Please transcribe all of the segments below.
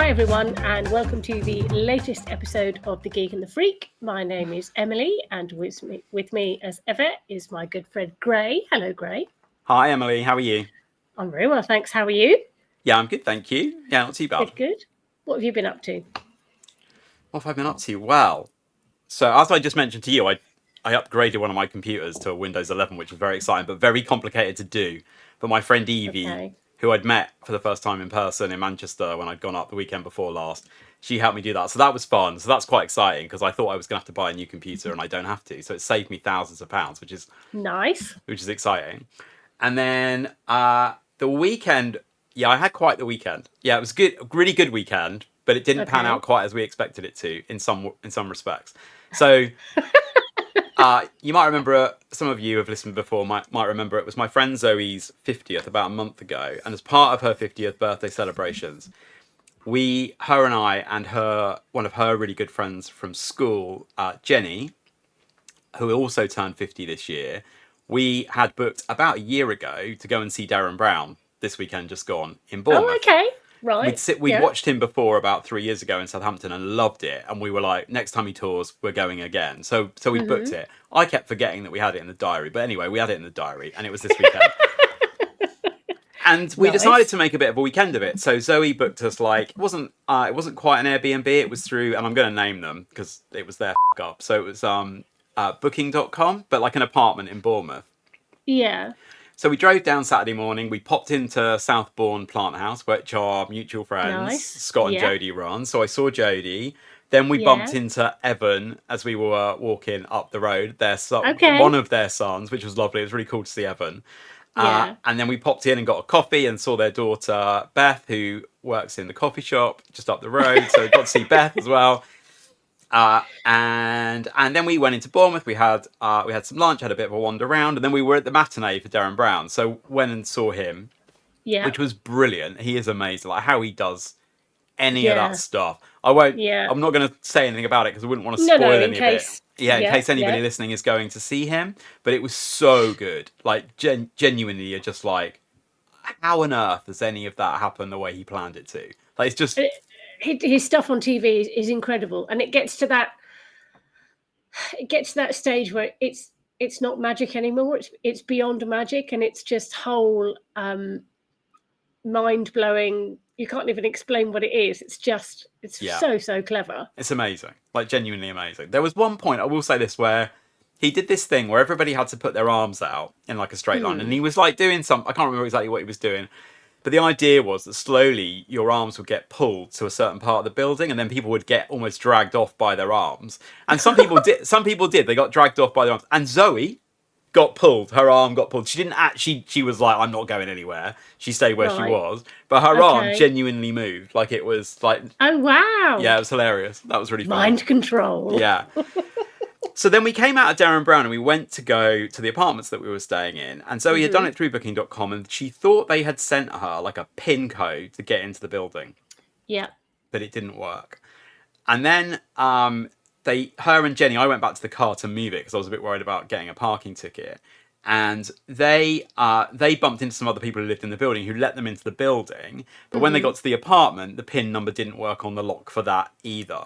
Hi everyone, and welcome to the latest episode of The Geek and the Freak. My name is Emily, and with me as ever is my good friend Gray. Hello, Gray. Hi, Emily. How are you? I'm very well, thanks. How are you? Yeah, I'm good, thank you. Yeah, not too bad. Good. What have you been up to? What have I been up to? Well, so as I just mentioned to you, I upgraded one of my computers to a Windows 11, which was very exciting, but very complicated to do. But my friend Evie, Okay. who I'd met for the first time in person in Manchester when I'd gone up the weekend before last, she helped me do that. So that was fun. So that's quite exciting because I thought I was going to have to buy a new computer and I don't have to. So it saved me thousands of pounds, which is Nice. exciting. And then the weekend, yeah, I had quite the weekend. Yeah, it was good, really good weekend, but it didn't pan Okay. out quite as we expected it to in some respects. So you might remember, some of you have listened before, might remember it was my friend Zoe's 50th about a month ago, and as part of her 50th birthday celebrations, her and I and one of her really good friends from school, Jenny, who also turned 50 this year, we had booked about a year ago to go and see Darren Brown this weekend just gone in Bournemouth. Oh, okay. Right. We'd watched him before about 3 years ago in Southampton and loved it, and we were like, next time he tours, we're going again. So we booked it. I kept forgetting that we had it in the diary, but anyway, we had it in the diary, and it was this weekend. And we decided to make a bit of a weekend of it. So Zoe booked us it wasn't quite an Airbnb. It was through, and I'm going to name them because it was their up. So it was booking.com, but like an apartment in Bournemouth. Yeah. So we drove down Saturday morning. We popped into Southbourne Plant House, which our mutual friends, Scott and Jodie, run. So I saw Jodie. Then we bumped into Evan as we were walking up the road. One of their sons, which was lovely. It was really cool to see Evan. And then we popped in and got a coffee and saw their daughter, Beth, who works in the coffee shop just up the road. So got to see Beth as well. And then we went into Bournemouth. We had some lunch, had a bit of a wander around, and then we were at the matinee for Darren Brown. So went and saw him, which was brilliant. He is amazing, like how he does any of that stuff. I won't. Yeah. I'm not going to say anything about it because I wouldn't want to spoil any of it. Yeah, in case anybody listening is going to see him. But it was so good. Like genuinely, you're just like, how on earth does any of that happen the way he planned it to? Like it's just. His stuff on TV is incredible, and it gets to that stage where it's not magic anymore. It's beyond magic, and it's just whole mind blowing. You can't even explain what it is. It's so clever. It's amazing, like genuinely amazing. There was one point, I will say this, where he did this thing where everybody had to put their arms out in like a straight line, and he was like doing I can't remember exactly what he was doing. But the idea was that slowly your arms would get pulled to a certain part of the building, and then people would get almost dragged off by their arms. And some people did. Some people did. They got dragged off by their arms. And Zoe got pulled. Her arm got pulled. She didn't actually. She was like, "I'm not going anywhere." She stayed where she was, but her arm genuinely moved. Like it was like. Oh wow! Yeah, it was hilarious. That was really fun. Mind control. Yeah. So then we came out of Darren Brown and we went to go to the apartments that we were staying in. And Zoe had done it through booking.com and she thought they had sent her like a PIN code to get into the building. Yeah. But it didn't work. And then her and Jenny, I went back to the car to move it because I was a bit worried about getting a parking ticket. And they bumped into some other people who lived in the building who let them into the building. But when they got to the apartment, the PIN number didn't work on the lock for that either.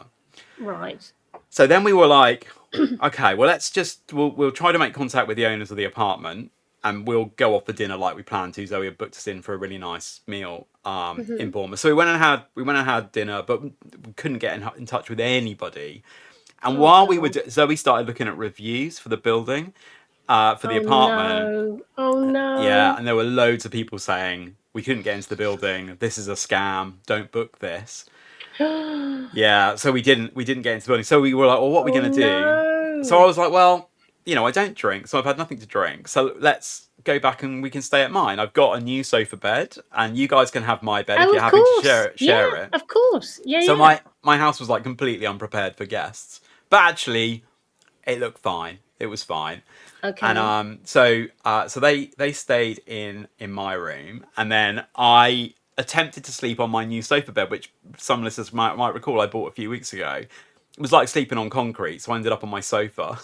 Right. So then we were like, okay, well, we'll try to make contact with the owners of the apartment and we'll go off for dinner like we planned to. Zoe had booked us in for a really nice meal in Bournemouth. So we went and had dinner, but we couldn't get in touch with anybody. And while we were, Zoe started looking at reviews for the building, for the apartment. No. Oh no. Yeah, and there were loads of people saying, we couldn't get into the building. This is a scam. Don't book this. Yeah, so we didn't get into the building. So we were like, well, what are we going to do? No. So I was like, well, I don't drink, so I've had nothing to drink. So let's go back and we can stay at mine. I've got a new sofa bed, and you guys can have my bed if you're happy to share it. Of course. Yeah. So my house was like completely unprepared for guests, but actually, it looked fine. It was fine. Okay. And so they stayed in my room, and then I attempted to sleep on my new sofa bed, which some listeners might recall I bought a few weeks ago. It was like sleeping on concrete, so I ended up on my sofa.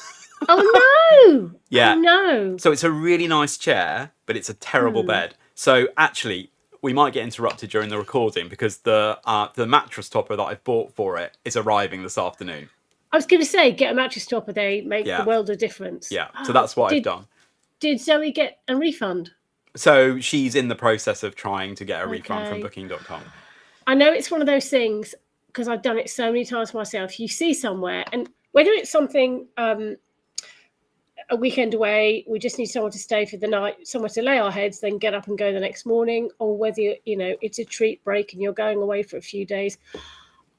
Oh no! Yeah. Oh, no. So it's a really nice chair, but it's a terrible bed. So actually, we might get interrupted during the recording because the mattress topper that I've bought for it is arriving this afternoon. I was going to say, get a mattress topper. They make the world of difference. Yeah, so that's what I've done. Did Zoe get a refund? So she's in the process of trying to get a refund from booking.com. I know it's one of those things, because I've done it so many times myself. You see somewhere, and whether it's something, a weekend away, we just need someone to stay for the night, somewhere to lay our heads, then get up and go the next morning, or whether, it's a treat break and you're going away for a few days.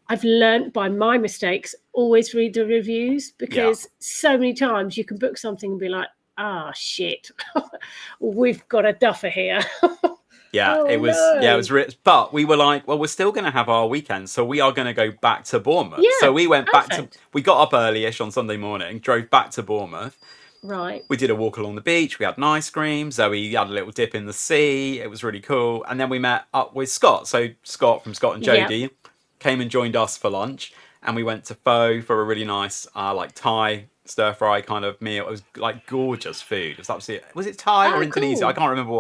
I've learned by my mistakes, always read the reviews, because so many times you can book something and be like, shit, we've got a duffer here. It was rich, but we were like, well, we're still going to have our weekend, so we are going to go back to Bournemouth. So we went back we got up early-ish on Sunday morning, drove back to Bournemouth. Right. We did a walk along the beach, we had an ice cream, Zoe had a little dip in the sea, it was really cool, and then we met up with Scott. So Scott from Scott and Jodie came and joined us for lunch, and we went to Pho for a really nice Thai stir fry kind of meal. It was like gorgeous food. It was absolutely, was it Thai or Indonesia? Cool. I can't remember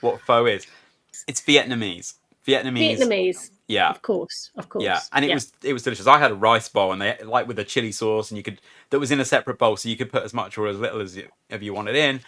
what pho is. It's Vietnamese. Yeah. Of course. Yeah. And it was delicious. I had a rice bowl, and they with a chili sauce, and that was in a separate bowl, so you could put as much or as little as you wanted in.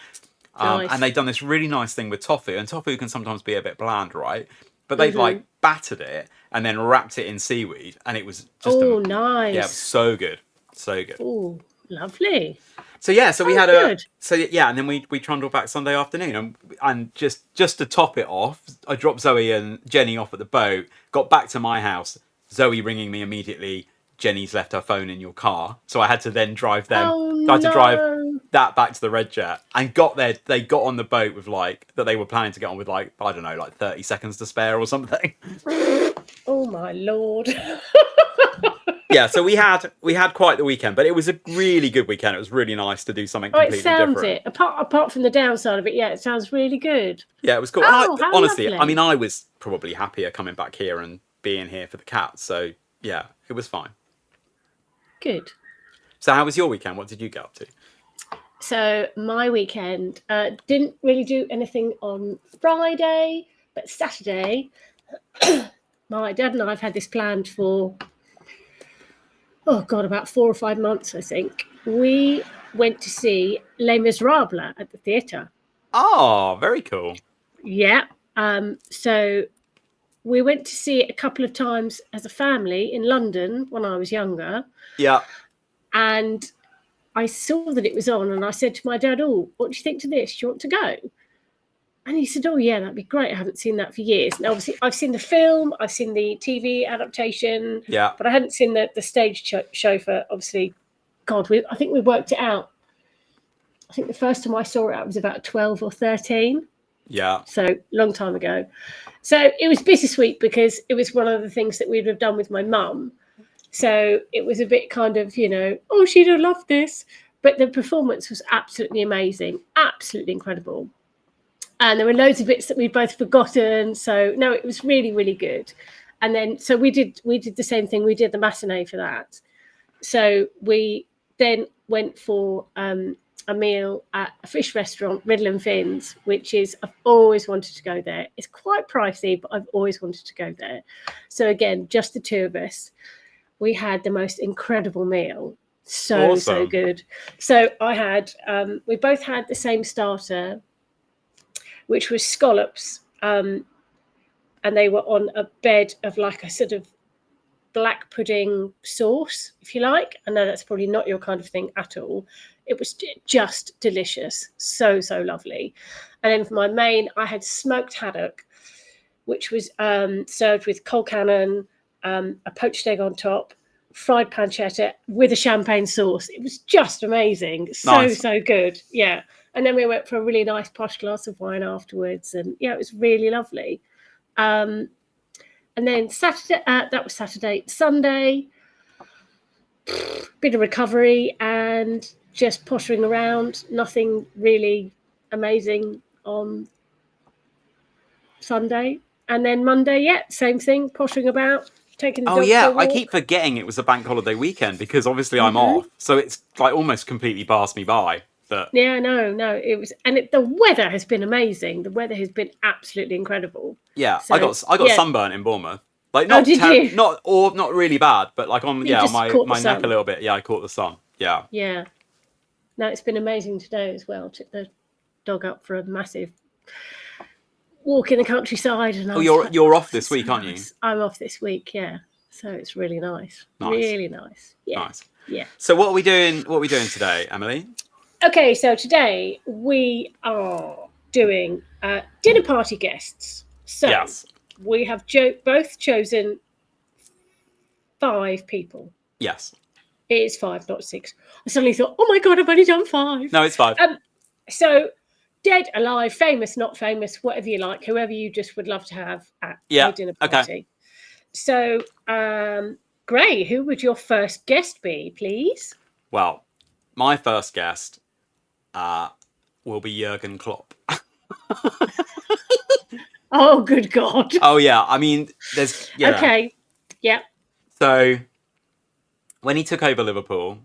Nice. And they'd done this really nice thing with tofu, and tofu can sometimes be a bit bland, right? But they'd battered it and then wrapped it in seaweed, and it was just nice. Yeah, it was so good. So good. Oh, lovely. So we had and then we trundled back Sunday afternoon, and just to top it off, I dropped Zoe and Jenny off at the boat, got back to my house, Zoe ringing me immediately, Jenny's left her phone in your car, so I had to then drive them. I had to drive that back to the Red Jet, and got there. They got on the boat with that they were planning to get on with 30 seconds to spare or something. Oh my Lord. Yeah, so we had quite the weekend, but it was a really good weekend. It was really nice to do something completely different. It sounds it. Apart from the downside of it, it sounds really good. Yeah, it was cool. Honestly, lovely. I mean, I was probably happier coming back here and being here for the cats. So yeah, it was fine. Good. So how was your weekend? What did you get up to? So my weekend, didn't really do anything on Friday, but Saturday, my dad and I have had this planned for about 4 or 5 months, I think. We went to see Les Miserables at the theatre. Oh, very cool. Yeah. So we went to see it a couple of times as a family in London when I was younger. Yeah. And I saw that it was on, and I said to my dad, what do you think to this? Do you want to go? And he said, that'd be great. I haven't seen that for years. And obviously, I've seen the film, I've seen the TV adaptation, but I hadn't seen the stage show for, obviously, I think we worked it out. I think the first time I saw it, I was about 12 or 13. Yeah. So, long time ago. So, it was bittersweet because it was one of the things that we'd have done with my mum. So, it was a bit kind of, she'd have loved this. But the performance was absolutely amazing, absolutely incredible. And there were loads of bits that we'd both forgotten. So, no, it was really, really good. And then, so we did the same thing. We did the matinee for that. So we then went for a meal at a fish restaurant, Riddle and Finn's, I've always wanted to go there. It's quite pricey, but I've always wanted to go there. So again, just the two of us, we had the most incredible meal. So, awesome. So good. So we both had the same starter, which was scallops, and they were on a bed of like a sort of black pudding sauce, if you like. I know that's probably not your kind of thing at all. It was just delicious. So, so lovely. And then for my main, I had smoked haddock, which was served with cold cannon, a poached egg on top, fried pancetta with a champagne sauce. It was just amazing. So good. Yeah. And then we went for a really nice posh glass of wine afterwards. And yeah, it was really lovely. And then Saturday, that was Saturday. Sunday, bit of recovery and just pottering around. Nothing really amazing on Sunday. And then Monday, same thing, pottering about, taking the dog for a walk. I keep forgetting it was a bank holiday weekend because obviously I'm off. So it's like almost completely passed me by. Yeah, no, it was, and the weather has been amazing. The weather has been absolutely incredible. Yeah, So, I got sunburnt in Bournemouth. Like Oh, did you? not really bad, but like on You just my caught the neck a sun. little bit. Yeah, I caught the sun. Yeah. Yeah. No, it's been amazing today as well. Took the dog up for a massive walk in the countryside, and I Oh, was like, you're off this this is week, so aren't you? nice. I'm off this week, yeah. So it's really nice. Nice. Really nice. Yeah. Nice. Yeah. So what are we doing? What are we doing today, Emily? Okay, so today we are doing dinner party guests. So Yes. we have both chosen 5 people. Yes. It is 5, not 6. I suddenly thought, oh my God, I've only done 5. No, it's 5. So dead, alive, famous, not famous, whatever you like, whoever you just would love to have at your dinner party. Okay. So, Gray, who would your first guest be, please? Well, my first guest will be Jurgen Klopp. Oh, good God. Oh yeah, I mean, there's Okay. Yeah. So when he took over Liverpool,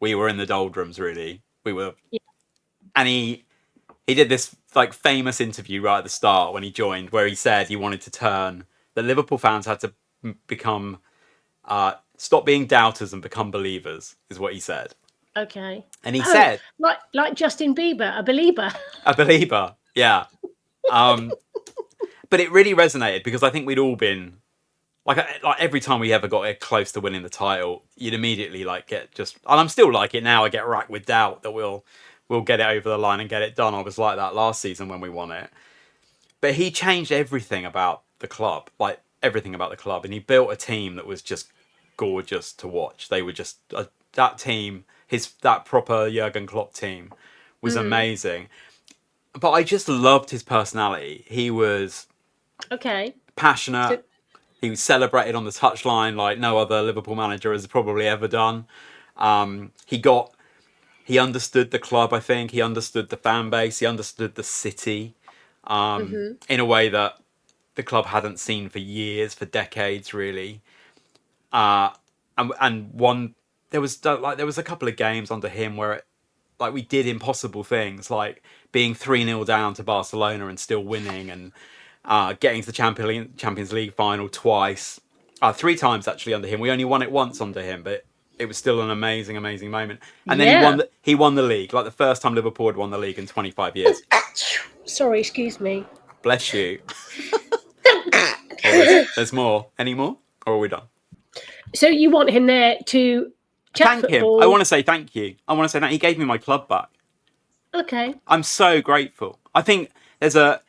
we were in the doldrums. Really, we were, and he did this like famous interview right at the start when he joined, where he said he wanted to turn that Liverpool fans had to become stop being doubters and become believers, is what he said. Okay. And he said, like Justin Bieber, a believer. A believer, yeah. But it really resonated because I think we'd all been like every time we ever got close to winning the title, you'd immediately like get just, and I'm still like it now. I get racked with doubt that we'll get it over the line and get it done. I was like that last season when we won it. But he changed everything about the club, like everything about the club, and he built a team that was just gorgeous to watch. They were just that team, that proper Jurgen Klopp team was amazing. But I just loved his personality. He was passionate. So, he was celebrated on the touchline like no other Liverpool manager has probably ever done. He understood the club, I think. He understood the fan base. He understood the city in a way that the club hadn't seen for years, for decades, really. And one, there was a couple of games under him where we did impossible things, like being 3-0 down to Barcelona and still winning, and getting to the Champions League final twice. 3 times actually under him. We only won it once under him, but it was still an amazing, amazing moment. And then he won the league, like the first time Liverpool had won the league in 25 years. Sorry, excuse me. Bless you. There's more. Any more? Or are we done? So you want him there to chat football? Him. I want to say thank you. I want to say that he gave me my club back. Okay. I'm so grateful. I think there's a...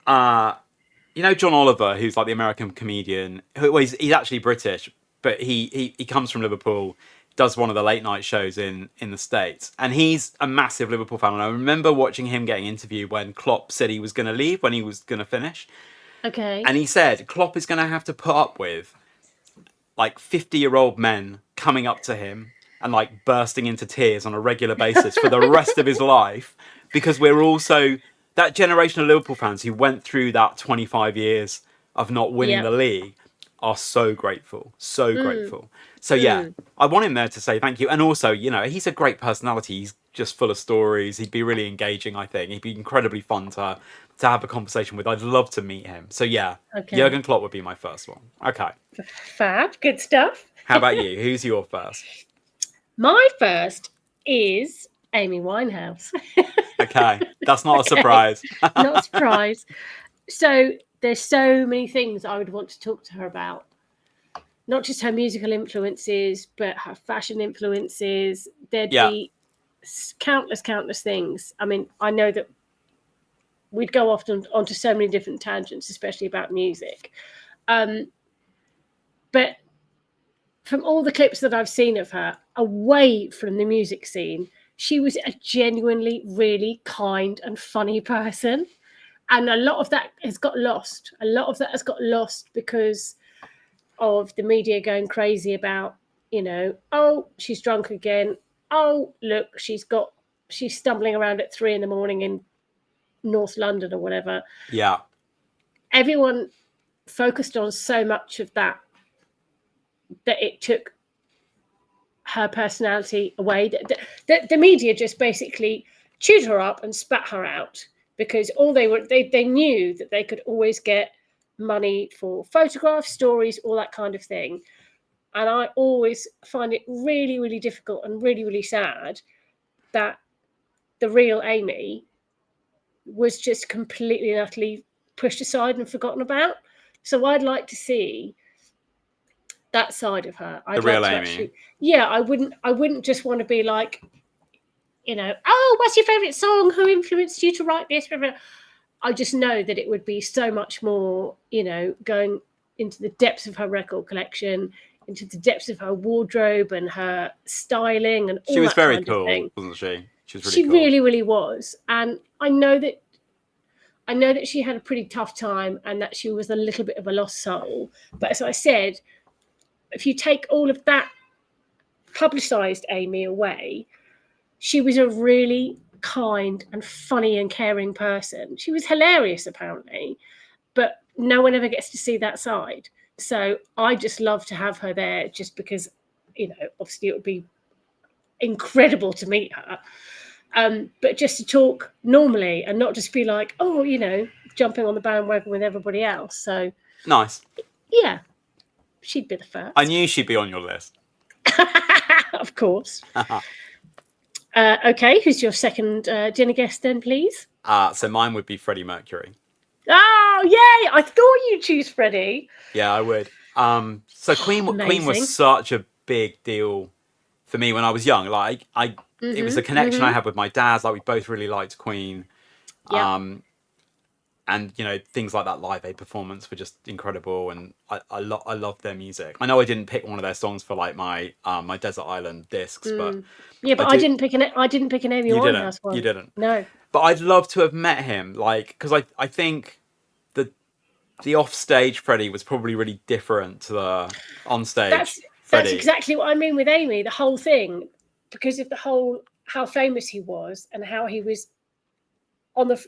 John Oliver, who's like the American comedian, he's actually British, but he comes from Liverpool, does one of the late night shows in the States, and he's a massive Liverpool fan. And I remember watching him getting interviewed when Klopp said he was going to leave, when he was going to finish. Okay. And he said Klopp is going to have to put up with like 50-year-old men coming up to him and like bursting into tears on a regular basis for the rest of his life, because we're also that generation of Liverpool fans who went through that 25 years of not winning the league are so grateful. So grateful. So yeah, I want him there to say thank you. And also, he's a great personality. He's just full of stories. He'd be really engaging, I think. He'd be incredibly fun to have a conversation with. I'd love to meet him. So yeah, Jurgen Klopp would be my first one. Okay. Fab. Good stuff. How about you? Who's your first? My first is Amy Winehouse. Okay. That's not a surprise. Not a surprise. So there's so many things I would want to talk to her about. Not just her musical influences, but her fashion influences. There'd be countless things. I mean, I know that we'd go often onto so many different tangents, especially about music. But from all the clips that I've seen of her, away from the music scene, she was a genuinely really kind and funny person. And a lot of that has got lost. A lot of that has got lost because of the media going crazy about, oh, she's drunk again. Oh, look, she's stumbling around at 3 a.m. in North London or whatever. Yeah. Everyone focused on so much of that it took her personality away. The media just basically chewed her up and spat her out, because all they knew that they could always get money for photographs, stories, all that kind of thing. And I always find it really, really difficult and really, really sad that the real Amy was just completely and utterly pushed aside and forgotten about. So I'd like to see that side of her. I'd The real like to Amy. actually, yeah, I wouldn't just want to be like, oh, what's your favourite song? Who influenced you to write this? I just know that it would be so much more, going into the depths of her record collection, into the depths of her wardrobe and her styling and all She was that very kind of cool, thing. wasn't she? She was really She cool. really, really was. And I know that she had a pretty tough time and that she was a little bit of a lost soul. But as I said, if you take all of that publicised Amy away, she was a really kind and funny and caring person. She was hilarious, apparently, but no one ever gets to see that side. So I just love to have her there, just because, obviously it would be incredible to meet her. But just to talk normally and not just be like, jumping on the bandwagon with everybody else. So nice. Yeah, she'd be the first. I knew she'd be on your list. Of course. Okay, who's your second dinner guest then, please? So mine would be Freddie Mercury. Oh, yay! I thought you'd choose Freddie. Yeah, I would. So Queen was such a big deal for me when I was young. Like, it was a connection I had with my dad. Like, we both really liked Queen. Yep. And things like that Live Aid performance were just incredible, and I love their music. I know I didn't pick one of their songs for like my my Desert Island discs, but yeah, but I didn't pick an Amy Winehouse one. You didn't. No. But I'd love to have met him, like, because I think the offstage Freddie was probably really different to the onstage Freddie. That's exactly what I mean with Amy. The whole thing, because of how famous he was and how he was on the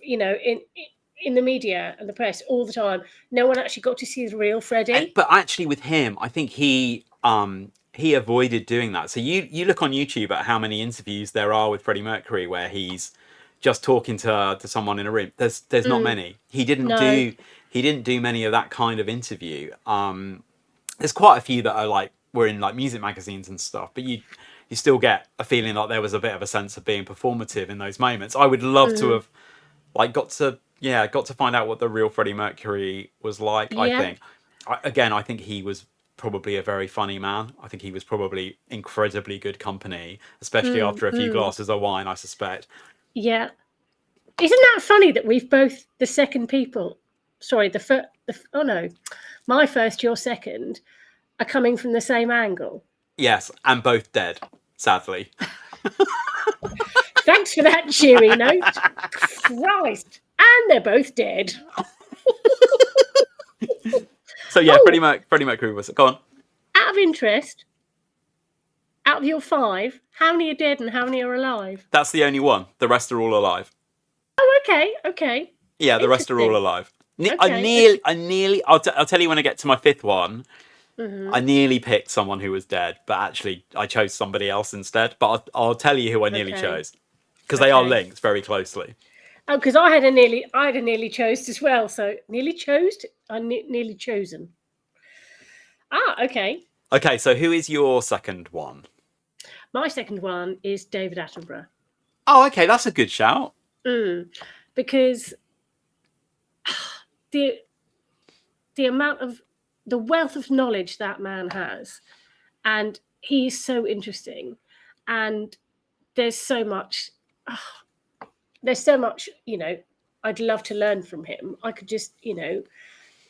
in the media and the press all the time. No one actually got to see the real Freddie. But actually, with him, I think he avoided doing that. So you look on YouTube at how many interviews there are with Freddie Mercury where he's just talking to someone in a room. There's not many. He didn't do many of that kind of interview. There's quite a few that are were in music magazines and stuff, but you still get a feeling like there was a bit of a sense of being performative in those moments. I would love to have got to find out what the real Freddie Mercury was like. Yeah. I think he was probably a very funny man. I think he was probably incredibly good company, especially after a few glasses of wine, I suspect. Yeah. Isn't that funny that we've both, the second people, sorry, my first, your second, are coming from the same angle? Yes, and both dead, sadly. Thanks for that cheery note. Christ. And they're both dead. So yeah, Freddie Mercury was. Go on. Out of interest, out of your 5, how many are dead and how many are alive? That's the only one. The rest are all alive. Oh, okay. Yeah, the rest are all alive. Okay. I nearly. I'll tell you when I get to my 5th one. I nearly picked someone who was dead, but actually I chose somebody else instead. But I'll tell you who I nearly chose, because they are linked very closely. Oh, because I had a nearly chose as well. So nearly chosen. Ah, okay. Okay, so who is your second one? My second one is David Attenborough. Oh, okay, that's a good shout. Because the amount of the wealth of knowledge that man has, and he's so interesting, and there's so much. I'd love to learn from him. I could just,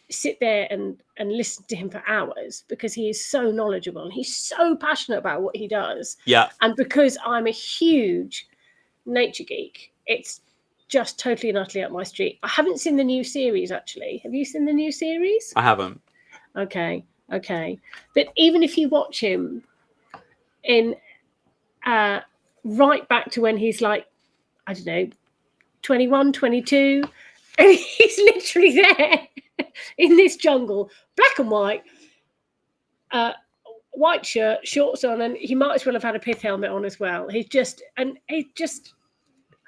sit there and listen to him for hours, because he is so knowledgeable and he's so passionate about what he does. Yeah. And because I'm a huge nature geek, it's just totally and utterly up my street. I haven't seen the new series, actually. Have you seen the new series? I haven't. Okay. But even if you watch him in right back to when he's like, I don't know, 21, 22, and he's literally there in this jungle, black and white, white shirt, shorts on, and he might as well have had a pith helmet on as well.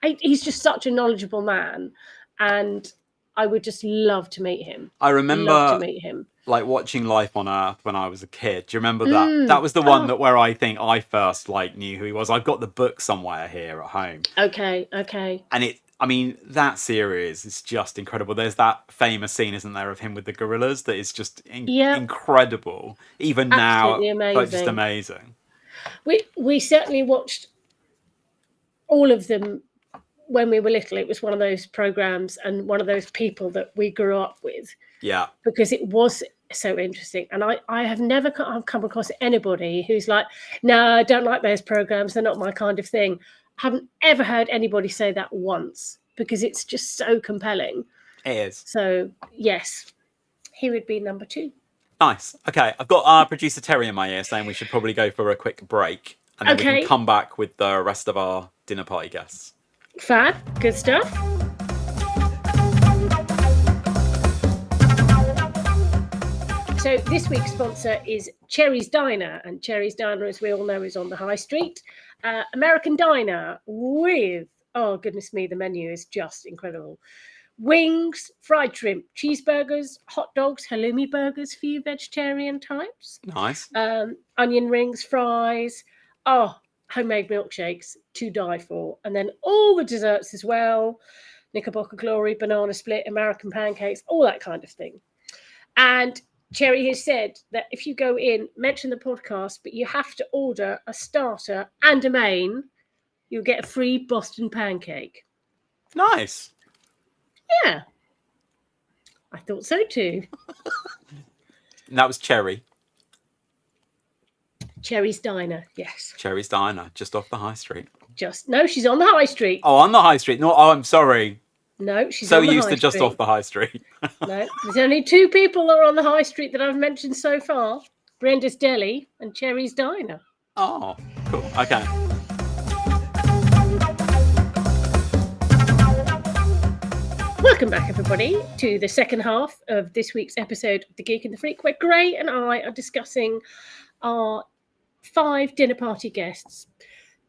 he's just such a knowledgeable man, and I would just love to meet him. I Love to remember meet him. like watching Life on Earth when I was a kid. Do you remember that? That Mm. was the one that where I think I first like knew who he was. I've got the book somewhere here at home. Okay. And I mean, that series is just incredible. There's that famous scene, isn't there, of him with the gorillas that is just Yep. incredible. Even now, Absolutely like just amazing. amazing. We certainly watched all of them when we were little. It was one of those programs and one of those people that we grew up with. Yeah. Because it was so interesting. And I have never come across anybody who's like, no, I don't like those programs. They're not my kind of thing. I haven't ever heard anybody say that once, because it's just so compelling. It is. So, yes, he would be number 2. Nice. Okay, I've got our producer Terry in my ear saying we should probably go for a quick break. And then we can come back with the rest of our dinner party guests. Fab. Good stuff. So this week's sponsor is Cherry's Diner, and Cherry's Diner, as we all know, is on the high street. American diner with, oh goodness me, the menu is just incredible. Wings, fried shrimp, cheeseburgers, hot dogs, halloumi burgers for you vegetarian types. Nice. Onion rings, fries, homemade milkshakes to die for. And then all the desserts as well. Knickerbocker Glory, banana split, American pancakes, all that kind of thing. And Cherry has said that if you go in, mention the podcast, but you have to order a starter and a main, you'll get a free Boston pancake. Nice. Yeah. I thought so too. And that was Cherry. Cherry's Diner, yes. Cherry's Diner, just off the high street. No, she's on the high street. Oh, on the high street. No, I'm sorry. No, she's so on the used high to just street. Off the high street. No, there's only 2 people that are on the high street that I've mentioned so far. Brenda's Deli and Cherry's Diner. Oh, cool. Okay. Welcome back, everybody, to the second half of this week's episode of The Geek and the Freak, where Gray and I are discussing our 5 dinner party guests.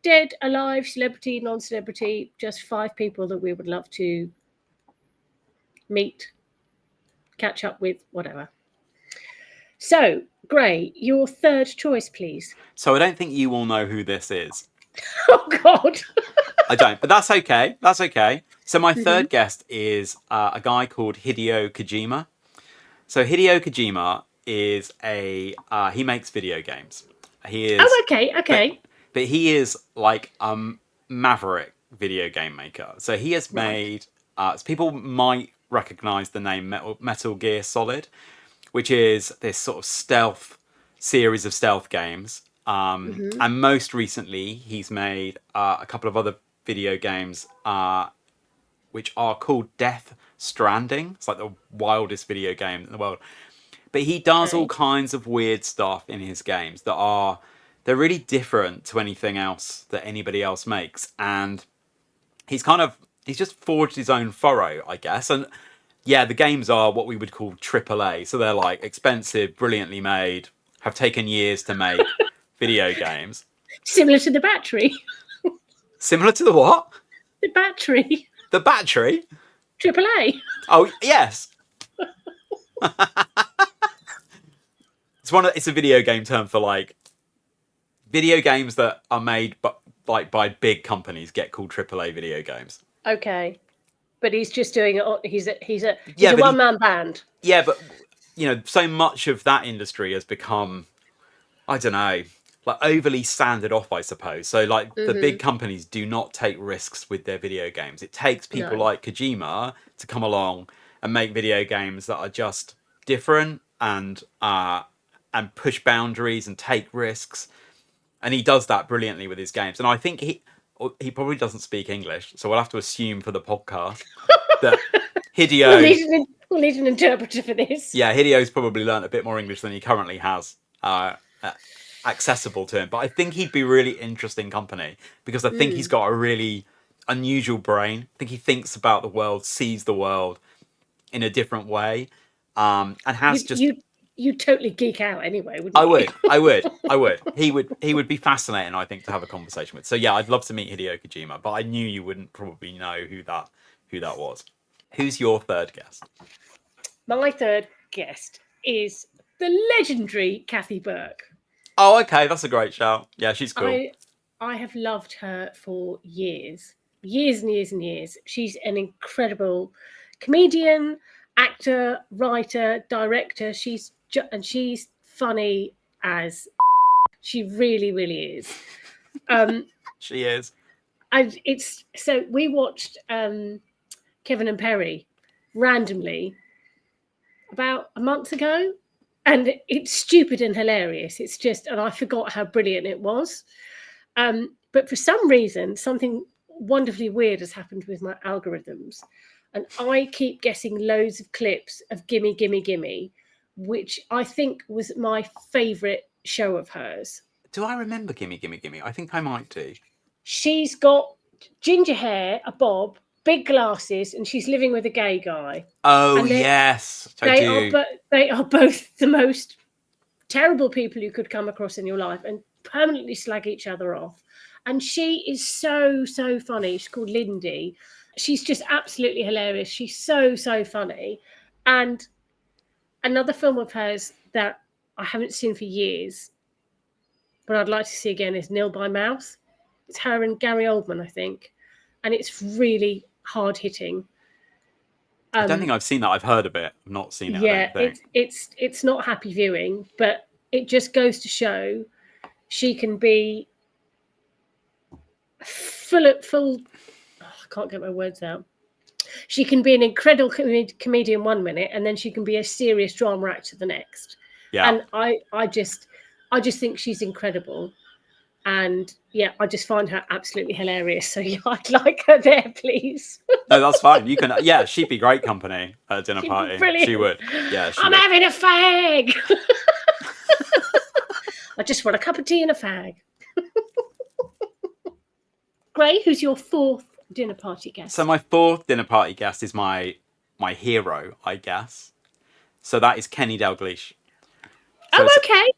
Dead, alive, celebrity, non-celebrity, just 5 people that we would love to meet, catch up with, whatever. So, Gray, your third choice, please. So I don't think you all know who this is. Oh, God. I don't, but that's okay. That's okay. So my third guest is a guy called Hideo Kojima. So Hideo Kojima is he makes video games. He is. Oh, okay. But he is like a maverick video game maker. So he has made. So people might recognize the name Metal Gear Solid, which is this sort of series of stealth games. And most recently, he's made a couple of other video games, which are called Death Stranding. It's like the wildest video game in the world. But he does all kinds of weird stuff in his games they're really different to anything else that anybody else makes. And he's just forged his own furrow, I guess. And yeah, the games are what we would call AAA. So they're like expensive, brilliantly made, have taken years to make video games. Similar to The Battery. Similar to the what? The Battery. The Battery? AAA. Oh, yes. It's a video game term for like video games that are made by big companies get called AAA video games. Okay. But he's just doing it. He's a one-man band. Yeah, but so much of that industry has become, I don't know, like overly standard off, I suppose. So like the big companies do not take risks with their video games. It takes people like Kojima to come along and make video games that are just different and push boundaries and take risks. And he does that brilliantly with his games. And I think he probably doesn't speak English, so we'll have to assume for the podcast that Hideo... We'll need an interpreter for this. Yeah, Hideo's probably learned a bit more English than he currently has accessible to him. But I think he'd be really interesting company, because I think he's got a really unusual brain. I think he thinks about the world, sees the world in a different way, and has you'd totally geek out anyway, wouldn't you? I would. He would be fascinating, I think, to have a conversation with. So yeah, I'd love to meet Hideo Kojima, but I knew you wouldn't probably know who that was. Who's your third guest? My third guest is the legendary Kathy Burke. Oh, okay, that's a great shout. Yeah, she's cool. I have loved her for years and years and years. She's an incredible comedian, actor, writer, director. She's funny as she really, really is. She is. So we watched Kevin and Perry randomly about a month ago, and it's stupid and hilarious. It's just, and I forgot how brilliant it was. But for some reason, something wonderfully weird has happened with my algorithms, and I keep getting loads of clips of Gimme, Gimme, Gimme, which I think was my favourite show of hers. Do I remember Gimme, Gimme, Gimme? I think I might do. She's got ginger hair, a bob, big glasses, and she's living with a gay guy. Oh, yes, I do. They are both the most terrible people you could come across in your life and permanently slag each other off. And she is so, so funny. She's called Lindy. She's just absolutely hilarious. She's so, so funny. And another film of hers that I haven't seen for years, but I'd like to see again, is Nil by Mouth. It's her and Gary Oldman, I think. And it's really hard hitting. I don't think I've seen that. I've heard of it. I've not seen it. Yeah, it's not happy viewing, but it just goes to show she can be full. I can't get my words out. She can be an incredible comedian one minute, and then she can be a serious drama actor the next. Yeah. And I just think she's incredible. And yeah, I just find her absolutely hilarious. So yeah, I'd like her there, please. No, that's fine. You can. Yeah, she'd be great company at a dinner party. Brilliant. She would. Yeah, I'm having a fag. I just want a cup of tea and a fag. Gray, who's your fourth dinner party guest? So my fourth dinner party guest is my hero, I guess. So that is Kenny Dalglish. So okay.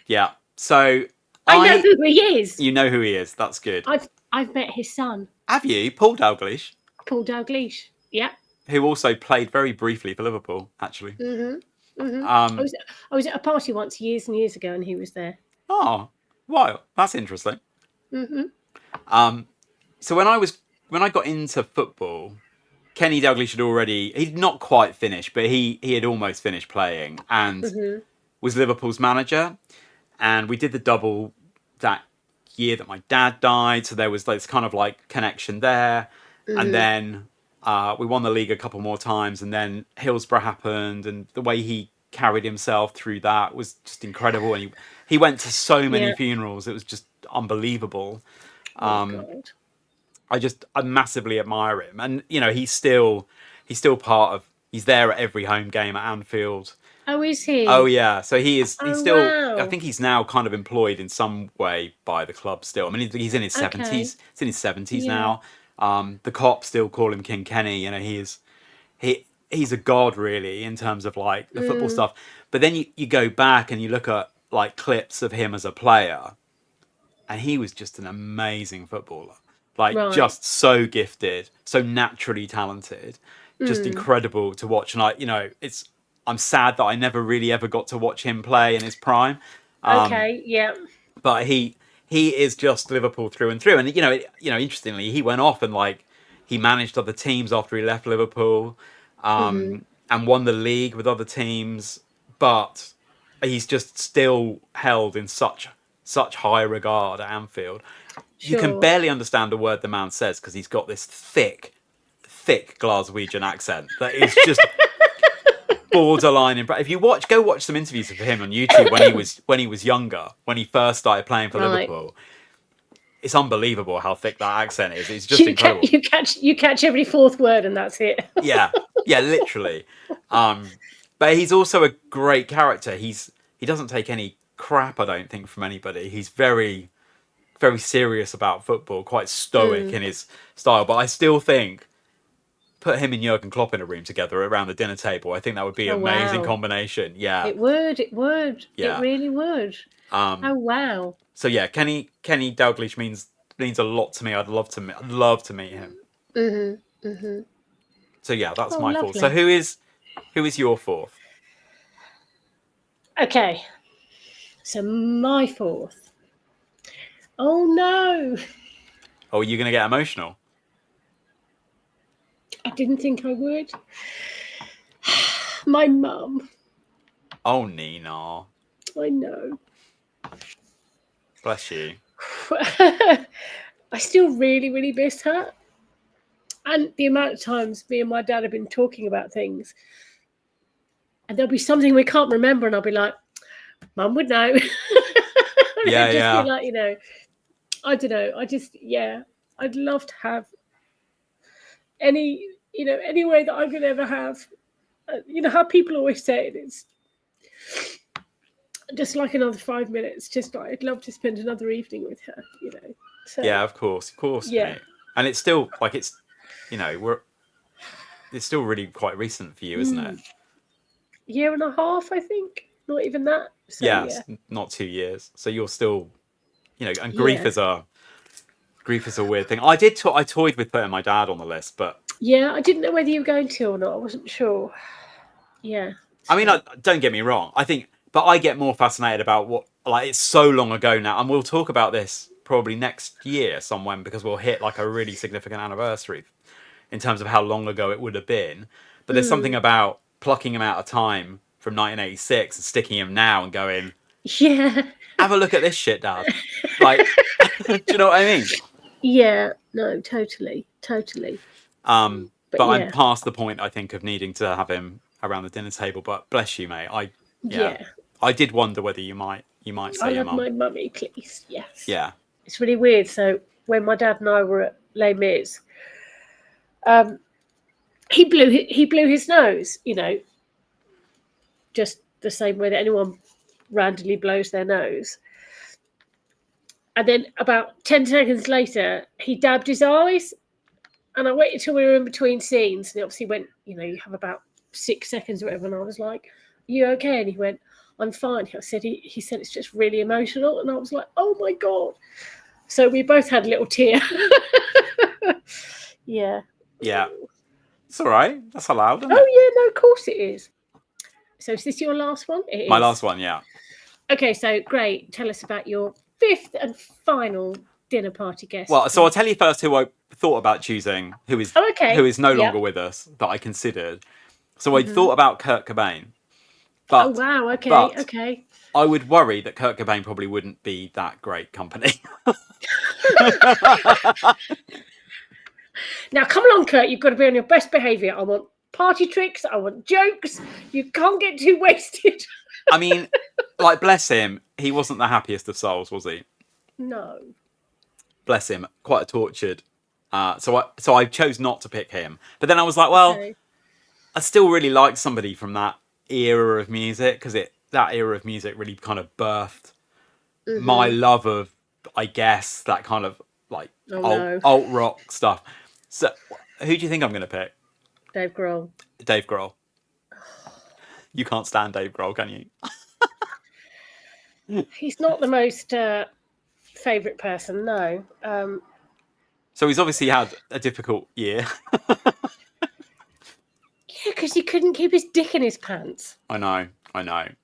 Yeah. So I know who he is. You know who he is. That's good. I've met his son. Have you? Paul Dalglish. Paul Dalglish. Yeah. Who also played very briefly for Liverpool, actually. Mm-hmm. Mm-hmm. I was at a party once years and years ago, and he was there. Oh, wow, that's interesting. Mm-hmm. So when I got into football, Kenny Dalglish he'd not quite finished, but he had almost finished playing and was Liverpool's manager. And we did the double that year that my dad died. So there was this kind of like connection there. Mm-hmm. And then we won the league a couple more times. And then Hillsborough happened. And the way he carried himself through that was just incredible. And he went to so many funerals. It was just unbelievable. God. I massively admire him. And, you know, he's still he's there at every home game at Anfield. Oh, is he? Oh, yeah. So he's still, wow. I think he's now kind of employed in some way by the club still. I mean, he's in his 70s. He's in his 70s now. The cops still call him King Kenny. You know, he's a god, really, in terms of, like, the football stuff. But then you go back and you look at, like, clips of him as a player, and he was just an amazing footballer. Like, just so gifted, so naturally talented, just incredible to watch. And, I'm sad that I never really ever got to watch him play in his prime. But he is just Liverpool through and through. And interestingly, he went off and he managed other teams after he left Liverpool, and won the league with other teams. But he's just still held in such high regard at Anfield. Sure. You can barely understand a word the man says because he's got this thick Glaswegian accent that is just borderline. If you go watch some interviews of him on YouTube when he was younger, when he first started playing for Liverpool. It's unbelievable how thick that accent is. It's just incredible. You catch every fourth word, and that's it. yeah, literally. But he's also a great character. He doesn't take any crap, I don't think, from anybody. He's very, very serious about football, quite stoic in his style. But I still think put him and Jurgen Klopp in a room together around the dinner table. I think that would be an amazing combination. Yeah, it would. It yeah. really would. Oh wow. So yeah, Kenny Dalglish means a lot to me. I'd love to meet him. So yeah, that's my fourth. So who is your fourth? Okay. So my fourth. Oh no. Oh, are you gonna get emotional? I didn't think I would. My mum. Oh, Nina. I know. Bless you. I still really, really miss her. And the amount of times me and my dad have been talking about things, and there'll be something we can't remember, and I'll be like, Mum would know. Yeah, just be like, I don't know. I'd love to have any way that I could ever have. How people always say it is just like another 5 minutes. Just like I'd love to spend another evening with her. So, yeah, of course, yeah. mate. And it's still like it's still really quite recent for you, isn't it? Year and a half, I think. Not even that. So, yeah. Not 2 years. So you're still, and grief is a weird thing. I toyed with putting my dad on the list, but yeah, I didn't know whether you were going to or not. I wasn't sure. Yeah. I mean, don't get me wrong. But I get more fascinated about what, like, it's so long ago now, and we'll talk about this probably next year somewhere because we'll hit like a really significant anniversary in terms of how long ago it would have been. But there's something about plucking him out of time from 1986 and sticking him now and going, yeah, have a look at this shit, Dad. Like, do you know what I mean? Yeah, no, totally. But I'm past the point, I think, of needing to have him around the dinner table. But bless you, mate. I did wonder whether you might say your I love mum. my mummy, please. Yes. Yeah. It's really weird. So when my dad and I were at Les Mis, he blew his nose. Just the same way that anyone randomly blows their nose. And then about 10 seconds later, he dabbed his eyes. And I waited till we were in between scenes. And he obviously went, you have about 6 seconds or whatever. And I was like, are you okay? And he went, I'm fine. I said, he said, it's just really emotional. And I was like, oh my God. So we both had a little tear. Yeah. Yeah. It's all right. That's allowed, isn't it? Yeah, no, of course it is. So is this your last one? It is. My last one, yeah. Okay, so great. Tell us about your fifth and final dinner party guest. Well, so I'll tell you first who I thought about choosing, who is no longer with us, that I considered. So I thought about Kurt Cobain. But, oh, wow. Okay. I would worry that Kurt Cobain probably wouldn't be that great company. Now, come along, Kurt. You've got to be on your best behaviour. I want party tricks. I want jokes. You can't get too wasted. I mean, like, bless him. He wasn't the happiest of souls, was he? No. Bless him. Quite a tortured. So I chose not to pick him. But then I was like, well, I still really like somebody from that era of music because that era of music really kind of birthed my love of, I guess, that kind of like alt rock stuff. So who do you think I'm going to pick? Dave Grohl. Dave Grohl. You can't stand Dave Grohl, can you? He's not the most favourite person, no. So he's obviously had a difficult year. Yeah, because he couldn't keep his dick in his pants. I know.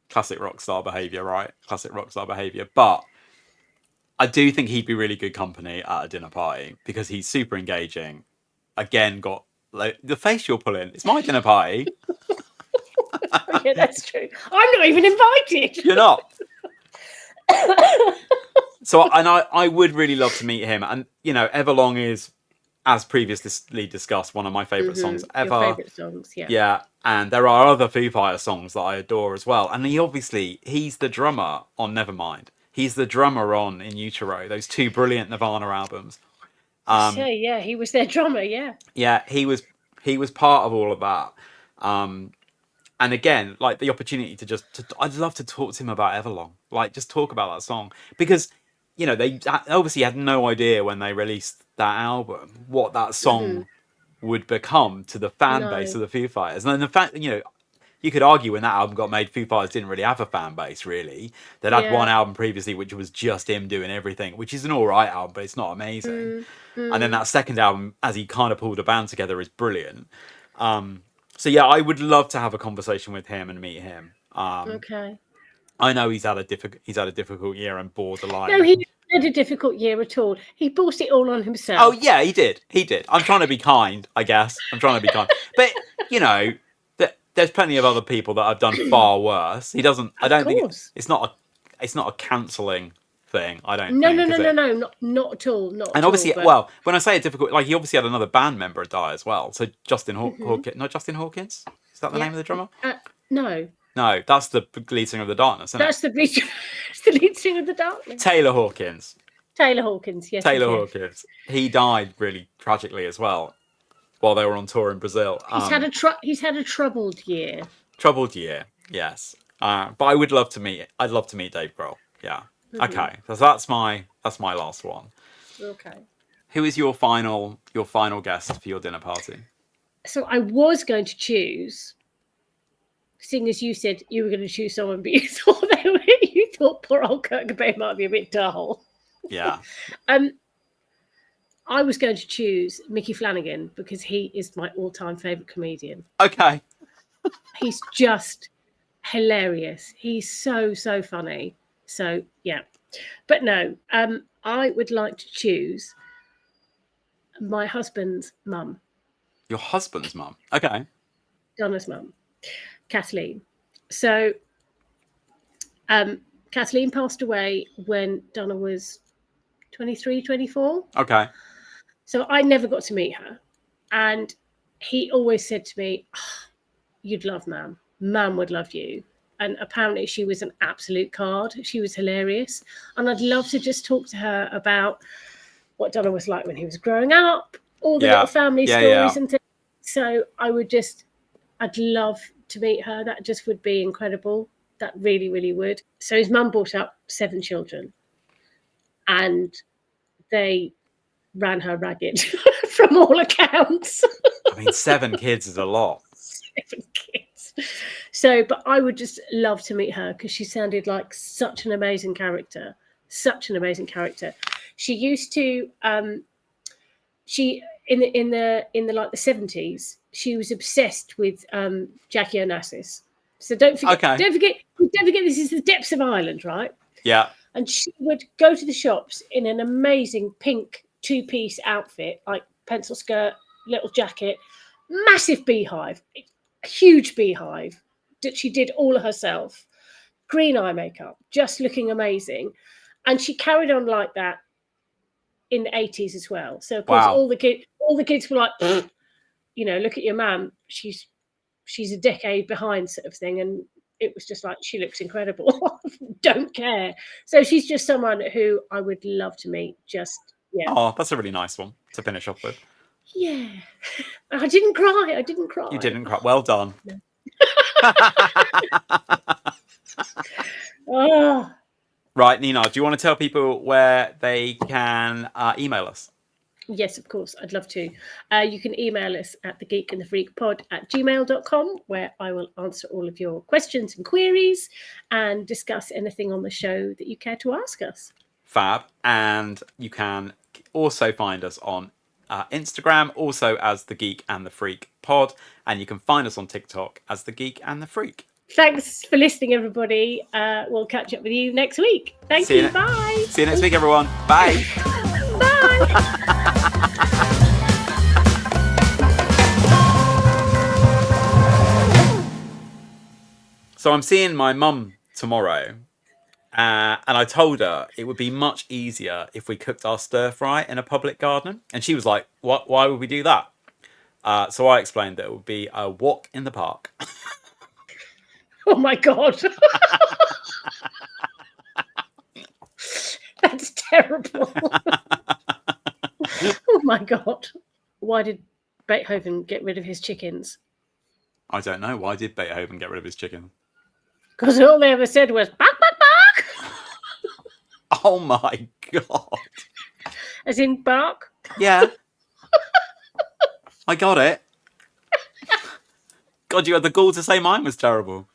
Classic rock star behaviour, right? Classic rock star behaviour. But I do think he'd be really good company at a dinner party because he's super engaging. Again, got like, the face you're pulling. It's my dinner party. Yeah, that's true. I'm not even invited. You're not. So, and I would really love to meet him. And, Everlong is, as previously discussed, one of my favourite songs ever. Your favourite songs, yeah. Yeah, and there are other Foo Fighters songs that I adore as well. And he's the drummer on Nevermind. He's the drummer on In Utero, those two brilliant Nirvana albums. Yeah, he was their drummer, yeah. Yeah, he was part of all of that. And again, like the opportunity I'd love to talk to him about Everlong. Like, just talk about that song. Because, they obviously had no idea when they released that album what that song would become to the fan base of the Foo Fighters. And then the fact, you could argue when that album got made, Foo Fighters didn't really have a fan base, really. They'd had one album previously, which was just him doing everything, which is an all right album, but it's not amazing. And then that second album, as he kind of pulled a band together, is brilliant. So yeah, I would love to have a conversation with him and meet him. Okay. I know he's had a difficult year and borderline. No, he didn't had a difficult year at all. He brought it all on himself. Oh yeah, he did. I'm trying to be kind, I guess. I'm trying to be kind, but there's plenty of other people that have done far worse. He doesn't. I don't think it's not a cancelling thing. I don't. No, not at all. And obviously, well, when I say a difficult, like he obviously had another band member die as well. So Justin Hawkins, not Justin Hawkins. Is that the name of the drummer? No. No, that's the lead singer of the Darkness. That's the lead singer of the Darkness. Taylor Hawkins. Yes. Taylor Hawkins. He died really tragically as well while they were on tour in Brazil. He's had a troubled year. Troubled year, yes. But I'd love to meet Dave Grohl. Yeah. Okay. So that's my last one. Okay. Who is your final guest for your dinner party? So I was going to choose, seeing as you said you were going to choose someone, but you thought poor old Kurt Cobain might be a bit dull. Yeah. I was going to choose Mickey Flanagan because he is my all-time favourite comedian. Okay. He's just hilarious. He's so funny. So yeah, but no, I would like to choose my husband's mum. Your husband's mum? Okay. Donna's mum, Kathleen. So Kathleen passed away when Donna was 23, 24. Okay. So I never got to meet her. And he always said to me, you'd love Mam. Mam would love you. And apparently she was an absolute card. She was hilarious. And I'd love to just talk to her about what Donna was like when he was growing up, all the little family stories and things. So I'd love to meet her. That just would be incredible. That really, really would. So his mum brought up 7 children. And they ran her ragged from all accounts. I mean, 7 kids is a lot. 7 kids. So, but I would just love to meet her because she sounded like such an amazing character. Such an amazing character. She used to, in the like the 70s, she was obsessed with Jackie Onassis. So don't forget, don't forget, this is the depths of Ireland, right? Yeah. And she would go to the shops in an amazing pink 2-piece outfit, like pencil skirt, little jacket, massive beehive, huge beehive that she did all herself, green eye makeup, just looking amazing. And she carried on like that in the 80s as well. So of course all the kids were like, look at your mum, she's a decade behind sort of thing. And it was just like, she looks incredible. Don't care. So she's just someone who I would love to meet. Just, yeah. Oh, that's a really nice one to finish off with. Yeah. I didn't cry. You didn't cry. Well done. No. Oh. Right, Nina, do you want to tell people where they can email us? Yes, of course. I'd love to. You can email us at thegeekandthefreakpod@gmail.com, where I will answer all of your questions and queries and discuss anything on the show that you care to ask us. Fab. And you can also find us on Instagram, also as The Geek and the Freak Pod. And you can find us on TikTok as The Geek and the Freak. Thanks for listening, everybody. We'll catch up with you next week. Thank you. Bye. See you next week, everyone. Bye. Bye. So I'm seeing my mum tomorrow, and I told her it would be much easier if we cooked our stir fry in a public garden. And she was like, "What? Why would we do that?" So I explained that it would be a walk in the park. Oh my God. That's terrible. Oh my God. Why did Beethoven get rid of his chickens? I don't know. Why did Beethoven get rid of his chicken? Because all they ever said was, bark, bark, bark. Oh my God. As in bark? Yeah. I got it. God, you had the gall to say mine was terrible.